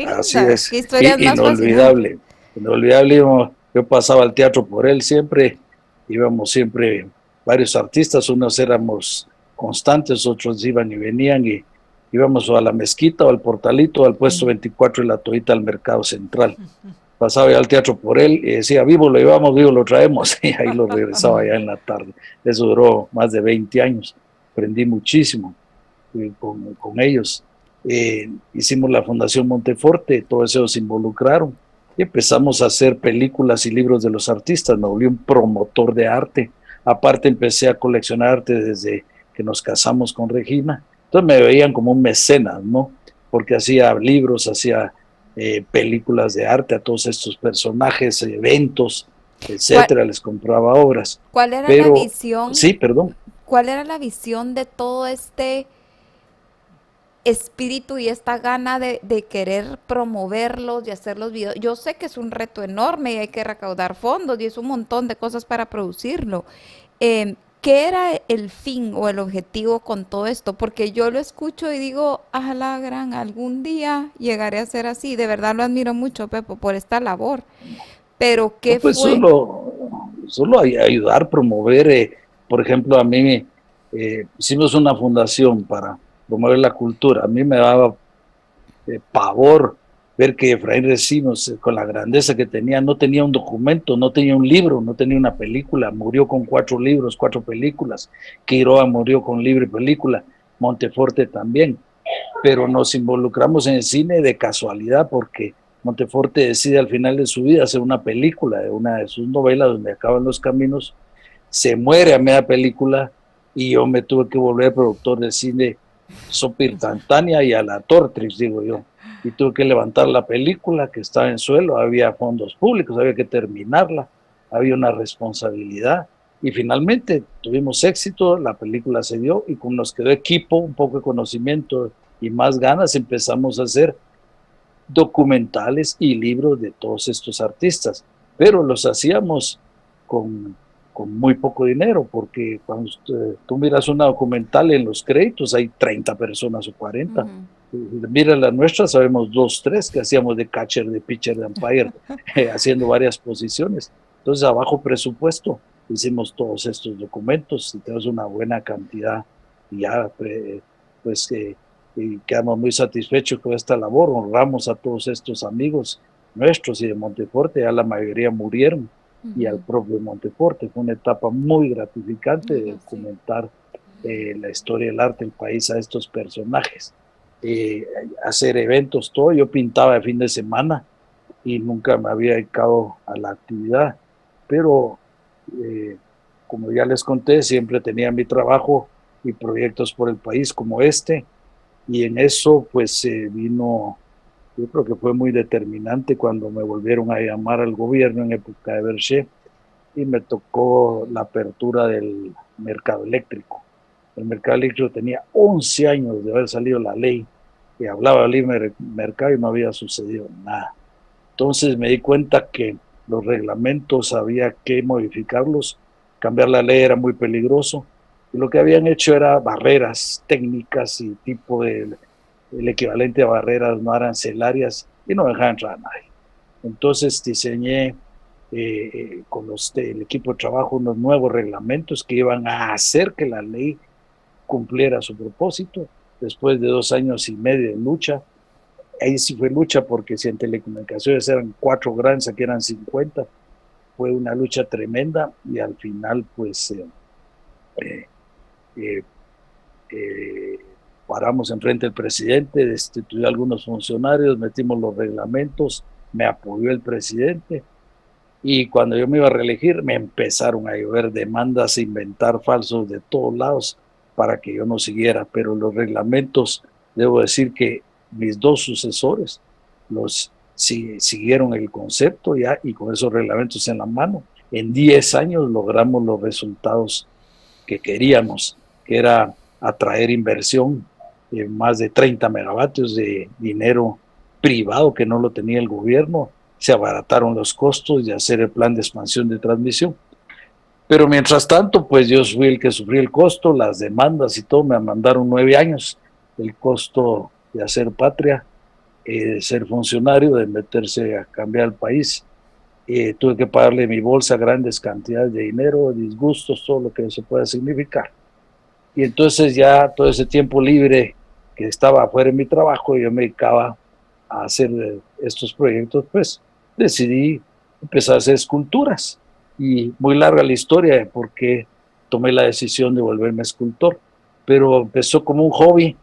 Así es. ¿Qué historias más inolvidable. Inolvidable. Yo pasaba al teatro por él siempre. Íbamos siempre varios artistas. Unos éramos constantes, otros iban y venían. Y íbamos o a la Mezquita o al Portalito, al puesto 24 y la Toita al Mercado Central. Pasaba ya al teatro por él y decía, vivo lo llevamos, vivo lo traemos, y ahí lo regresaba ya en la tarde. Eso duró más de 20 años, aprendí muchísimo con ellos. Hicimos la Fundación Monteforte, todos ellos se involucraron, y empezamos a hacer películas y libros de los artistas. Me volví un promotor de arte. Aparte empecé a coleccionar arte desde que nos casamos con Regina. Entonces me veían como un mecenas, ¿no? Porque hacía libros, hacía películas de arte a todos estos personajes, eventos, etcétera. Les compraba obras. ¿Cuál era la visión? Sí, perdón. ¿Cuál era la visión de todo este espíritu y esta gana de querer promoverlos y hacer los videos? Yo sé que es un reto enorme y hay que recaudar fondos y es un montón de cosas para producirlo. ¿Qué era el fin o el objetivo con todo esto? Porque yo lo escucho y digo, la gran, algún día llegaré a ser así. De verdad lo admiro mucho, Pepo, por esta labor. Pero ¿qué pues fue? Solo ayudar, promover. Por ejemplo, a mí hicimos una fundación para promover la cultura. A mí me daba pavor ver que Efraín Recinos, con la grandeza que tenía, no tenía un documento, no tenía un libro, no tenía una película. Murió con 4 libros, 4 películas. Quiroga murió con libro y película. Monteforte también. Pero nos involucramos en el cine de casualidad porque Monteforte decide al final de su vida hacer una película de una de sus novelas donde acaban los caminos. Se muere a media película y yo me tuve que volver productor de cine sopirtantánea y a la Tortrix, digo yo. Y tuve que levantar la película que estaba en suelo, había fondos públicos, había que terminarla, había una responsabilidad y finalmente tuvimos éxito, la película se dio y como nos quedó equipo, un poco de conocimiento y más ganas, empezamos a hacer documentales y libros de todos estos artistas, pero los hacíamos con muy poco dinero, porque cuando tú miras una documental en los créditos hay 30 personas o 40. Mira la nuestra, sabemos 2, 3 que hacíamos de catcher, de pitcher, de umpire, haciendo varias posiciones. Entonces, a bajo presupuesto hicimos todos estos documentos y tenemos una buena cantidad y ya pues y quedamos muy satisfechos con esta labor. Honramos a todos estos amigos nuestros y de Monteforte, ya la mayoría murieron. Y al propio Monteforte. Fue una etapa muy gratificante de documentar la historia del arte del país a estos personajes. Hacer eventos, todo. Yo pintaba de fin de semana y nunca me había dedicado a la actividad, pero como ya les conté, siempre tenía mi trabajo y proyectos por el país como este, y en eso pues vino. Yo creo que fue muy determinante cuando me volvieron a llamar al gobierno en época de Berger y me tocó la apertura del mercado eléctrico. El mercado eléctrico tenía 11 años de haber salido la ley que hablaba del libre mercado y no había sucedido nada. Entonces me di cuenta que los reglamentos había que modificarlos, cambiar la ley era muy peligroso y lo que habían hecho era barreras técnicas y tipo de el equivalente a barreras no arancelarias y no dejaban entrar a nadie. Entonces diseñé con el equipo de trabajo unos nuevos reglamentos que iban a hacer que la ley cumpliera su propósito. Después de 2 años y medio de lucha, ahí sí fue lucha porque si en telecomunicaciones eran 4 grandes, aquí eran 50, fue una lucha tremenda y al final pues paramos enfrente del presidente, destituyó a algunos funcionarios, metimos los reglamentos, me apoyó el presidente y cuando yo me iba a reelegir me empezaron a llover demandas, a inventar falsos de todos lados para que yo no siguiera, pero los reglamentos, debo decir que mis 2 sucesores los siguieron el concepto ya y con esos reglamentos en la mano, en 10 años logramos los resultados que queríamos, que era atraer inversión, más de 30 megavatios de dinero privado que no lo tenía el gobierno, se abarataron los costos de hacer el plan de expansión de transmisión. Pero mientras tanto, pues yo fui el que sufrí el costo, las demandas y todo, me mandaron 9 años, el costo de hacer patria, de ser funcionario, de meterse a cambiar el país. Tuve que pagarle mi bolsa grandes cantidades de dinero, disgustos, todo lo que se pueda significar. Y entonces ya todo ese tiempo libre que estaba afuera de mi trabajo, yo me dedicaba a hacer estos proyectos, pues decidí empezar a hacer esculturas. Y muy larga la historia de por qué tomé la decisión de volverme escultor. Pero empezó como un hobby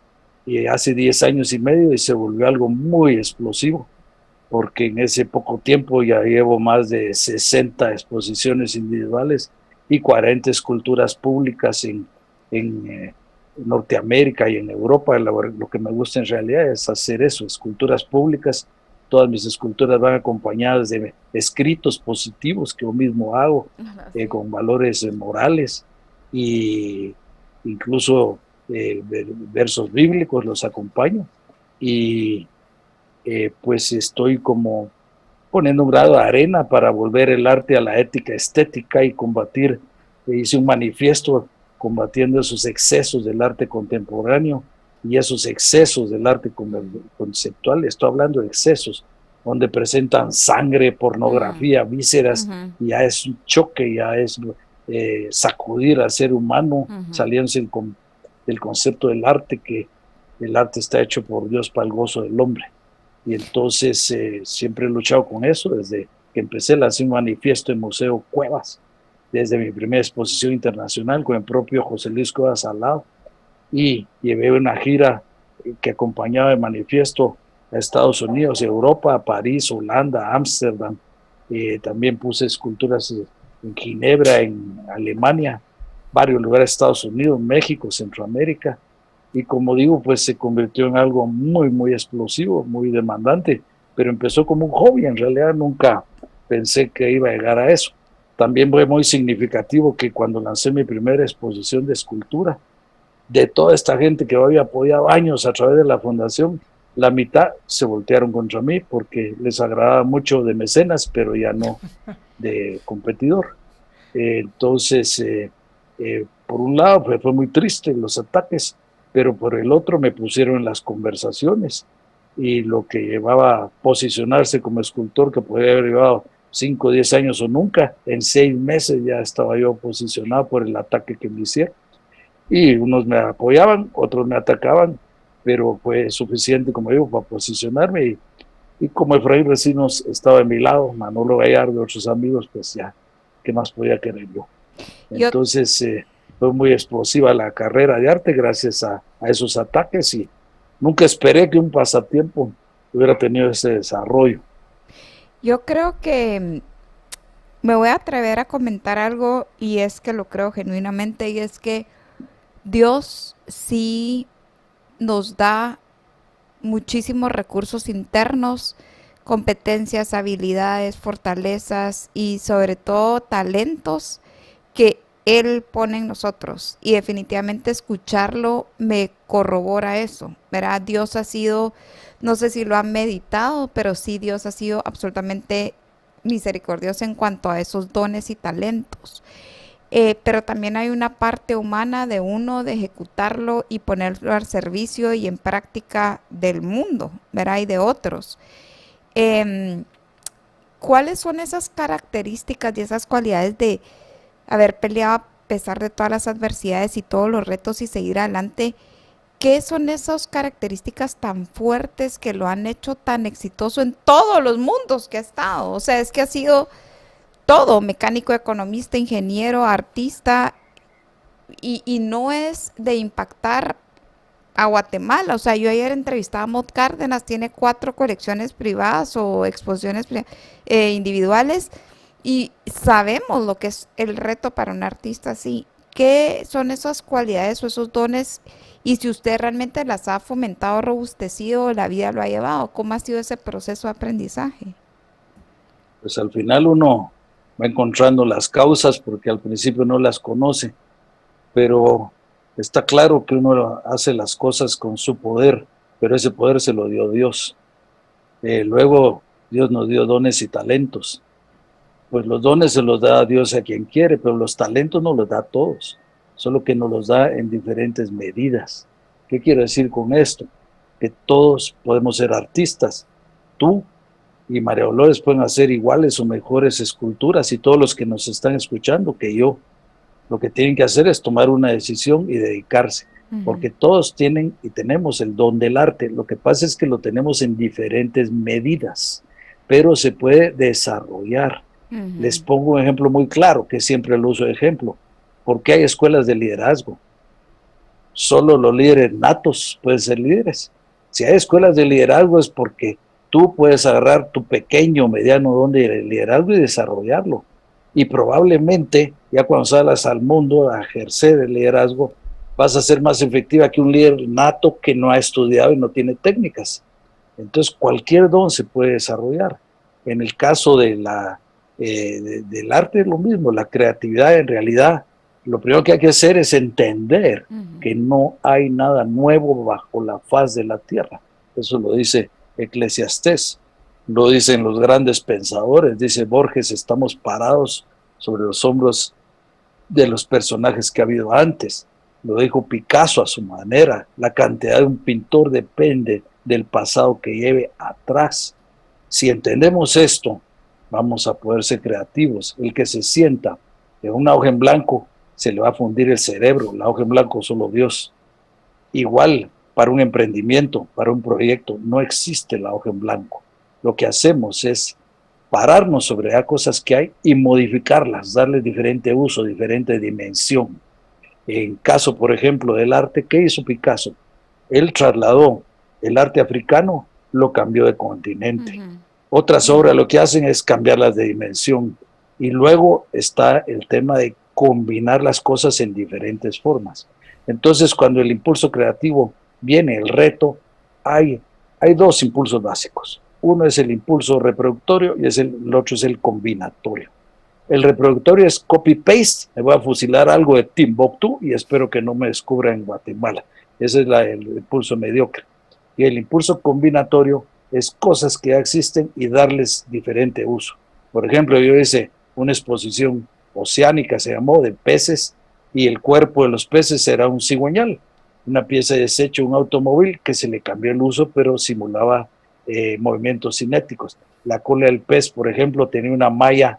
y hace 10 años y medio y se volvió algo muy explosivo. porque en ese poco tiempo ya llevo más de 60 exposiciones individuales y 40 esculturas públicas en Norteamérica y en Europa. Lo que me gusta en realidad es hacer eso, esculturas públicas. Todas mis esculturas van acompañadas de escritos positivos que yo mismo hago, con valores morales, y incluso versos bíblicos los acompaño. Y pues estoy como poniendo un grado de arena para volver el arte a la ética estética y combatir. Hice un manifiesto combatiendo esos excesos del arte contemporáneo y esos excesos del arte conceptual. Estoy hablando de excesos donde presentan sangre, pornografía, vísceras, y ya es un choque, ya es sacudir al ser humano, saliéndose del concepto del arte, que el arte está hecho por Dios para el gozo del hombre. Y entonces siempre he luchado con eso desde que empecé. Lancé un manifiesto en Museo Cuevas, desde mi primera exposición internacional con el propio José Luis Cuevas al lado, y llevé una gira que acompañaba el manifiesto a Estados Unidos, Europa, a París, Holanda, Ámsterdam. También puse esculturas en Ginebra, en Alemania, varios lugares de Estados Unidos, México, Centroamérica. Y como digo, pues se convirtió en algo muy, muy explosivo, muy demandante, pero empezó como un hobby. En realidad nunca pensé que iba a llegar a eso. También fue muy significativo que cuando lancé mi primera exposición de escultura, de toda esta gente que había apoyado años a través de la fundación, la mitad se voltearon contra mí porque les agradaba mucho de mecenas, pero ya no de competidor. Entonces, por un lado, pues fue muy triste los ataques, pero por el otro me pusieron en las conversaciones, y lo que llevaba a posicionarse como escultor, que podría haber llevado 5 o 10 años o nunca, en 6 meses ya estaba yo posicionado por el ataque que me hicieron. Y unos me apoyaban, otros me atacaban, pero fue suficiente, como digo, para posicionarme. Y como Efraín Recinos estaba de mi lado, Manolo Gallardo, otros amigos, pues ya, ¿qué más podía querer yo? Entonces fue muy explosiva la carrera de arte gracias a esos ataques, y nunca esperé que un pasatiempo hubiera tenido ese desarrollo. Yo creo que me voy a atrever a comentar algo, y es que lo creo genuinamente, y es que Dios sí nos da muchísimos recursos internos, competencias, habilidades, fortalezas y sobre todo talentos que Él pone en nosotros, y definitivamente escucharlo me corrobora eso, ¿verdad? Dios ha sido, no sé si lo han meditado, pero sí, Dios ha sido absolutamente misericordioso en cuanto a esos dones y talentos. Pero también hay una parte humana de uno de ejecutarlo y ponerlo al servicio y en práctica del mundo, ¿verdad? Y de otros. ¿Cuáles son esas características y esas cualidades de haber peleado a pesar de todas las adversidades y todos los retos y seguir adelante? ¿Qué son esas características tan fuertes que lo han hecho tan exitoso en todos los mundos que ha estado? O sea, es que ha sido todo, mecánico, economista, ingeniero, artista, y no es de impactar a Guatemala. O sea, yo ayer entrevistaba a Maud Cárdenas, tiene 4 colecciones privadas o exposiciones individuales, y sabemos lo que es el reto para un artista así. ¿Qué son esas cualidades o esos dones? Y si usted realmente las ha fomentado, robustecido, la vida lo ha llevado, ¿cómo ha sido ese proceso de aprendizaje? Pues al final uno va encontrando las causas, porque al principio no las conoce, pero está claro que uno hace las cosas con su poder, pero ese poder se lo dio Dios. Luego Dios nos dio dones y talentos. Pues los dones se los da a Dios a quien quiere, pero los talentos no los da a todos, solo que nos los da en diferentes medidas. ¿Qué quiero decir con esto? Que todos podemos ser artistas. Tú y María Dolores pueden hacer iguales o mejores esculturas, y todos los que nos están escuchando que yo. Lo que tienen que hacer es tomar una decisión y dedicarse, porque todos tienen y tenemos el don del arte. Lo que pasa es que lo tenemos en diferentes medidas, pero se puede desarrollar. Les pongo un ejemplo muy claro, que siempre lo uso de ejemplo. ¿Por qué hay escuelas de liderazgo? Solo los líderes natos pueden ser líderes. Si hay escuelas de liderazgo es porque tú puedes agarrar tu pequeño, mediano don de liderazgo y desarrollarlo. Y probablemente, ya cuando salgas al mundo a ejercer el liderazgo, vas a ser más efectiva que un líder nato que no ha estudiado y no tiene técnicas. Entonces, cualquier don se puede desarrollar. En el caso de del arte es lo mismo, la creatividad en realidad, lo primero que hay que hacer es entender que no hay nada nuevo bajo la faz de la tierra. Eso lo dice Eclesiastés, lo dicen los grandes pensadores, dice Borges, estamos parados sobre los hombros de los personajes que ha habido antes. Lo dijo Picasso a su manera, la cantidad de un pintor depende del pasado que lleve atrás. Si entendemos esto, vamos a poder ser creativos. El que se sienta en una hoja en blanco, se le va a fundir el cerebro. La hoja en blanco solo Dios. Igual, para un emprendimiento, para un proyecto, no existe la hoja en blanco. Lo que hacemos es pararnos sobre las cosas que hay y modificarlas, darles diferente uso, diferente dimensión. En caso, por ejemplo, del arte, ¿qué hizo Picasso? Él trasladó el arte africano, lo cambió de continente. Otras obras lo que hacen es cambiarlas de dimensión. Y luego está el tema de combinar las cosas en diferentes formas. Entonces, cuando el impulso creativo viene, el reto, hay dos impulsos básicos. Uno es el impulso reproductorio y el otro es el combinatorio. El reproductorio es copy-paste, me voy a fusilar algo de Timbuktu y espero que no me descubra en Guatemala. Ese es el impulso mediocre. Y el impulso combinatorio es cosas que ya existen y darles diferente uso. Por ejemplo, yo hice una exposición oceánica, se llamó, de peces, y el cuerpo de los peces era un cigüeñal, una pieza de desecho, un automóvil que se le cambió el uso, pero simulaba movimientos cinéticos. La cola del pez, por ejemplo, tenía una malla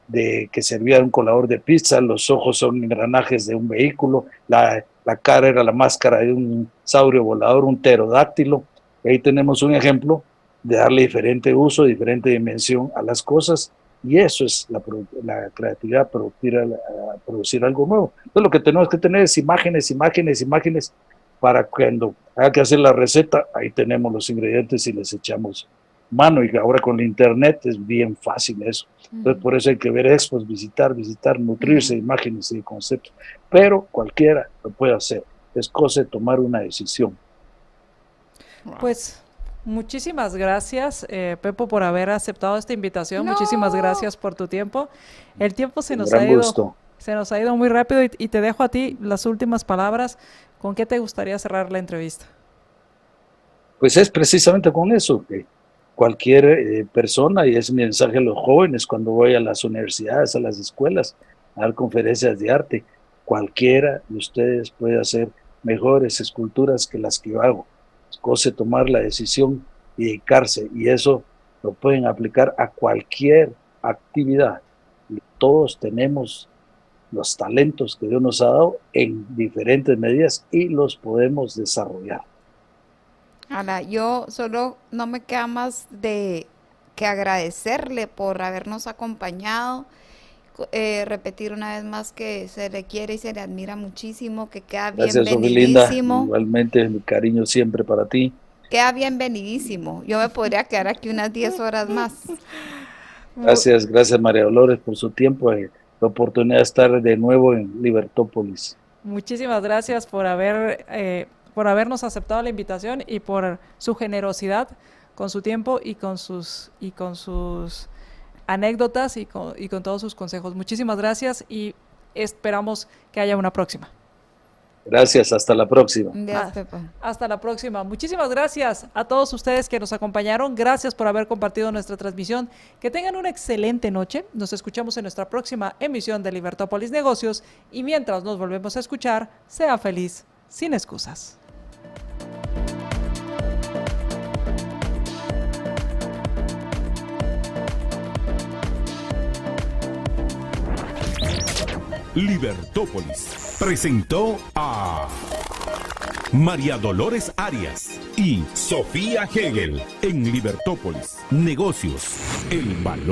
que servía de un colador de pizza, los ojos son engranajes de un vehículo, la cara era la máscara de un saurio volador, un pterodáctilo. Ahí tenemos un ejemplo de darle diferente uso, diferente dimensión a las cosas, y eso es la creatividad, producir algo nuevo. Entonces lo que tenemos que tener es imágenes, para cuando haya que hacer la receta, ahí tenemos los ingredientes y les echamos mano, y ahora con la internet es bien fácil eso. Entonces por eso hay que ver expos, visitar, nutrirse de imágenes y de conceptos, pero cualquiera lo puede hacer, es cosa de tomar una decisión. Pues muchísimas gracias, Pepo, por haber aceptado esta invitación. Muchísimas gracias por tu tiempo. El tiempo se nos ha ido muy rápido y te dejo a ti las últimas palabras. ¿Con qué te gustaría cerrar la entrevista? Pues es precisamente con eso, que cualquier persona, y es mi mensaje a los jóvenes cuando voy a las universidades, a las escuelas, a dar conferencias de arte, cualquiera de ustedes puede hacer mejores esculturas que las que yo hago. Es cosa de tomar la decisión y dedicarse, y eso lo pueden aplicar a cualquier actividad. Y todos tenemos los talentos que Dios nos ha dado en diferentes medidas y los podemos desarrollar. Ana, yo solo no me queda más de que agradecerle por habernos acompañado, repetir una vez más que se le quiere y se le admira muchísimo, que queda bienvenidísimo. Igualmente, mi cariño siempre para ti. Queda bienvenidísimo. Yo me podría quedar aquí unas 10 horas más. Gracias María Dolores por su tiempo, la oportunidad de estar de nuevo en Libertópolis. Muchísimas gracias por habernos aceptado la invitación y por su generosidad con su tiempo y con sus anécdotas y con todos sus consejos. Muchísimas gracias y esperamos que haya una próxima. Gracias, hasta la próxima. Hasta la próxima. Muchísimas gracias a todos ustedes que nos acompañaron. Gracias por haber compartido nuestra transmisión. Que tengan una excelente noche. Nos escuchamos en nuestra próxima emisión de Libertópolis Negocios y mientras nos volvemos a escuchar, sea feliz sin excusas. Libertópolis presentó a María Dolores Arias y Sofía Hegel en Libertópolis. Negocios, el valor.